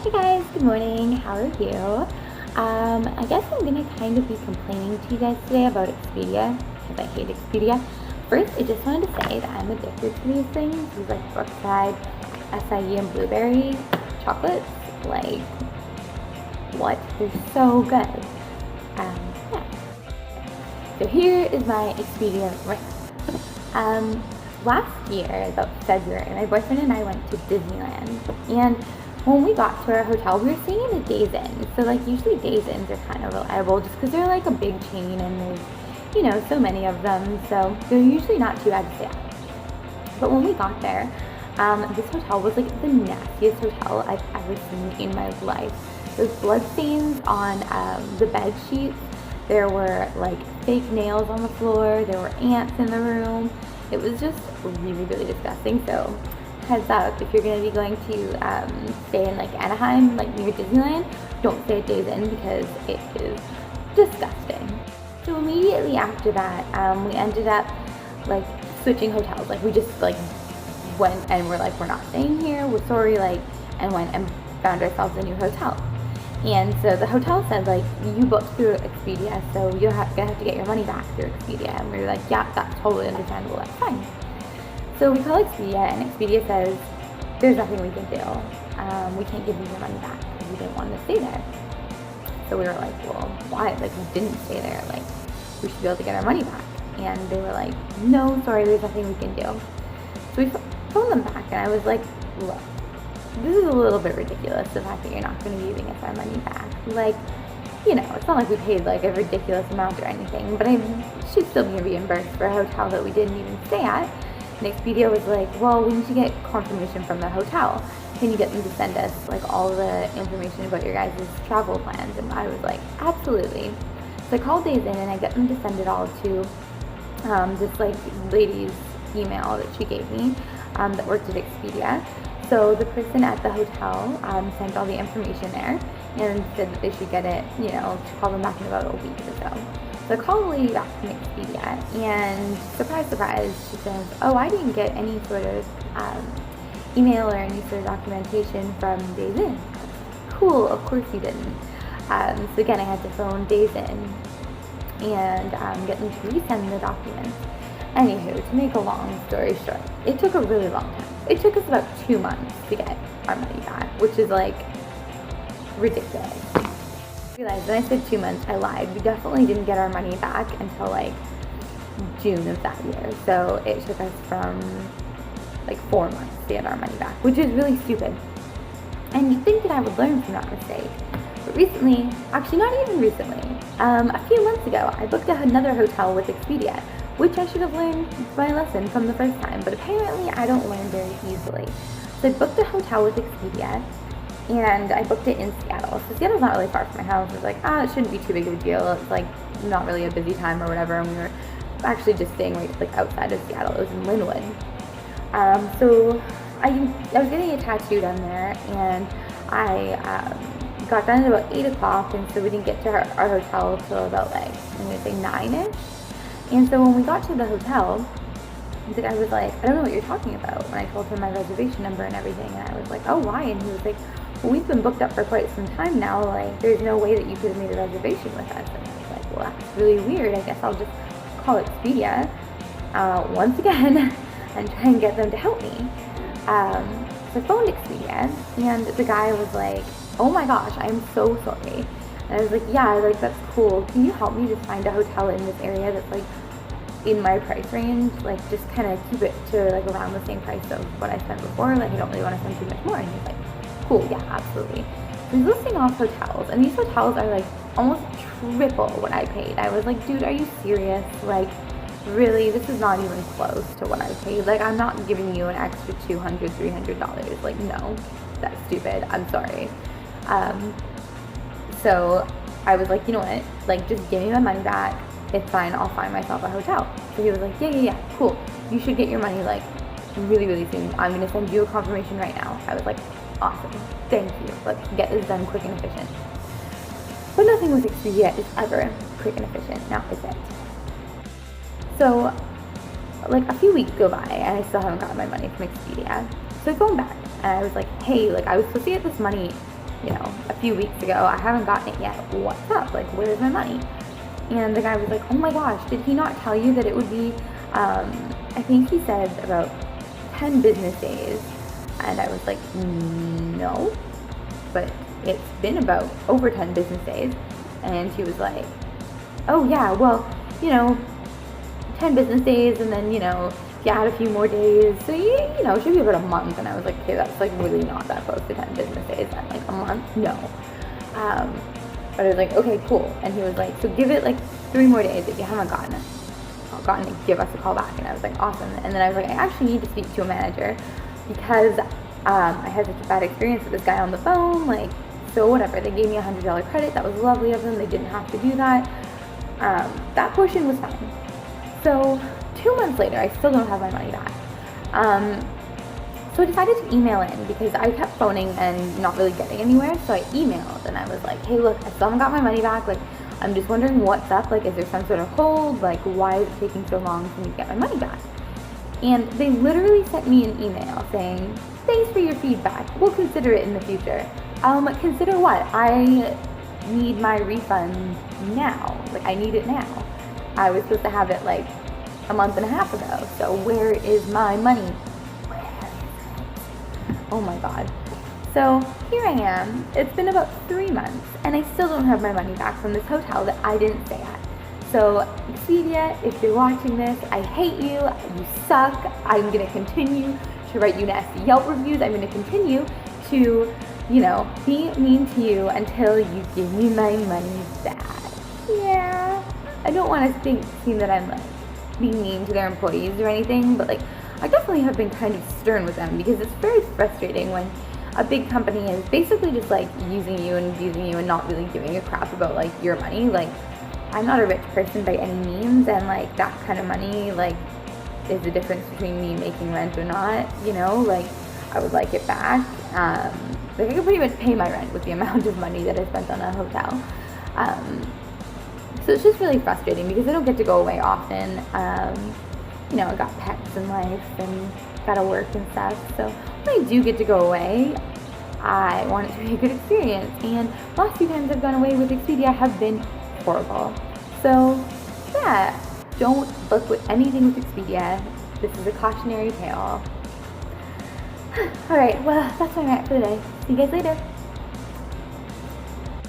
Hey guys, good morning. How are you? I guess I'm gonna kind of be complaining to you guys today about Expedia because I hate Expedia. First, I just wanted to say that I'm addicted to these things. These like Brookside, acai, and blueberry chocolates. Like, what? They're so good. Yeah. So here is my Expedia rant. Last year, about February, my boyfriend and I went to Disneyland, and when we got to our hotel, we were staying in the Days Inn. So like usually Days Inns are kind of reliable just because they're like a big chain and there's, so many of them. So they're usually not too bad to stay at. But when we got there, this hotel was like the nastiest hotel I've ever seen in my life. There's blood stains on the bed sheets. There were like fake nails on the floor. There were ants in the room. It was just really, really disgusting. So heads up, if you're going to be going to stay in like Anaheim, like near Disneyland, don't stay at Days Inn because it is disgusting. So immediately after that, we ended up like switching hotels. Like we just like went and we're like, we're not staying here, we're sorry, like, and went and found ourselves a new hotel. And so the hotel said, like, you booked through Expedia, so you're gonna have to get your money back through Expedia. And we were like, yeah, that's totally understandable, that's fine. So we call Expedia, and Expedia says, there's nothing we can do. We can't give you your money back because we didn't want to stay there. So we were like, well, why? Like, we didn't stay there. Like, we should be able to get our money back. And they were like, no, sorry, there's nothing we can do. So we phoned them back, and I was like, look, this is a little bit ridiculous, the fact that you're not going to be giving us our money back. Like, it's not like we paid like a ridiculous amount or anything, but I should still be reimbursed for a hotel that we didn't even stay at. And Expedia was like, well, we need to get confirmation from the hotel. Can you get them to send us like all the information about your guys' travel plans? And I was like, absolutely. So I called Days Inn and I got them to send it all to this like lady's email that she gave me that worked at Expedia. So the person at the hotel sent all the information there and said that they should get it, to call them back in about a week or so. So I called the lady back from Expedia, and surprise, surprise, she says, oh, I didn't get any sort of email or any sort of documentation from Days Inn. Cool, of course you didn't. So again, I had to phone Days Inn and get them to resend the documents. Anywho, to make a long story short, it took a really long time. It took us about 2 months to get our money back, which is like ridiculous. I realized when I said 2 months, I lied. We definitely didn't get our money back until like June of that year. So it took us from like 4 months to get our money back, which is really stupid. And you'd think that I would learn from that mistake. But recently, actually not even recently, a few months ago, I booked another hotel with Expedia, which I should have learned my lesson from the first time, but apparently I don't learn very easily. So I booked a hotel with Expedia, and I booked it in Seattle. So Seattle's not really far from my house. I was like, it shouldn't be too big of a deal. It's like not really a busy time or whatever, and we were actually just staying right like outside of Seattle. It was in Linwood. So I was getting a tattoo done there, and I got done at about 8 o'clock, and so we didn't get to our hotel till about like, I'm going to say 9-ish. And so when we got to the hotel, the guy was like, I don't know what you're talking about. When I told him my reservation number and everything, and I was like, oh, why? And he was like, well, we've been booked up for quite some time now. Like, there's no way that you could have made a reservation with us. And I was like, well, that's really weird. I guess I'll just call Expedia once again and try and get them to help me. So I phoned Expedia, and the guy was like, oh my gosh, I'm so sorry. And I was like, yeah, like, that's cool. Can you help me just find a hotel in this area that's like in my price range? Like, just kind of keep it to like around the same price of what I spent before. Like, I don't really want to spend too much more. And he's like, cool, yeah, absolutely. So he's listing off hotels, and these hotels are like almost triple what I paid. I was like, dude, are you serious? Like, really, this is not even close to what I paid. Like, I'm not giving you an extra $200, $300. Like, no, that's stupid. I'm sorry. So I was like, you know what, like, just give me my money back. It's fine, I'll find myself a hotel. So he was like, yeah, cool. You should get your money, like, really, really soon. I'm going to send you a confirmation right now. I was like, awesome, thank you. Let's get this done quick and efficient. But nothing with Expedia is ever quick and efficient, now is it? So, like, a few weeks go by, and I still haven't gotten my money from Expedia. So I phoned back, and I was like, hey, like, I was supposed to get this money a few weeks ago. I haven't gotten it yet. What's up? Like, where's my money? And the guy was like, oh my gosh, did he not tell you that it would be, I think he said about 10 business days. And I was like, no, but it's been about over 10 business days. And he was like, oh yeah, well, 10 business days, and then, if you add a few more days, so it should be about a month. And I was like, okay, that's like really not that close to 10 business days. I'm like, a month? No. But I was like, okay, cool. And he was like, so give it like 3 more days. If you haven't gotten it, give us a call back. And I was like, awesome. And then I was like, I actually need to speak to a manager because I had such a bad experience with this guy on the phone. Like, so whatever. They gave me $100 credit. That was lovely of them. They didn't have to do that. That portion was fine. So 2 months later, I still don't have my money back. So I decided to email in because I kept phoning and not really getting anywhere. So I emailed and I was like, hey, look, I still haven't got my money back. Like, I'm just wondering what's up. Like, is there some sort of hold? Like, why is it taking so long for me to get my money back? And they literally sent me an email saying, thanks for your feedback. We'll consider it in the future. Consider what? I need my refund now. Like, I need it now. I was supposed to have it like a month and a half ago. So where is my money? Oh my God. So here I am. It's been about 3 months and I still don't have my money back from this hotel that I didn't stay at. So Expedia, if you're watching this, I hate you. You suck. I'm going to continue to write you nasty Yelp reviews. I'm going to continue to, be mean to you until you give me my money back. Yeah. I don't want to seem that I'm like being mean to their employees or anything, but like I definitely have been kind of stern with them because it's very frustrating when a big company is basically just like using you and abusing you and not really giving a crap about like your money. Like, I'm not a rich person by any means, and like that kind of money like is the difference between me making rent or not, like I would like it back. Like I could pretty much pay my rent with the amount of money that I spent on a hotel. So it's just really frustrating because I don't get to go away often. I got pets in life and gotta work and stuff. So when I do get to go away, I want it to be a good experience. And last few times I've gone away with Expedia have been horrible. So yeah, don't book with anything with Expedia. This is a cautionary tale. Alright, well, that's my rant for the day. See you guys later.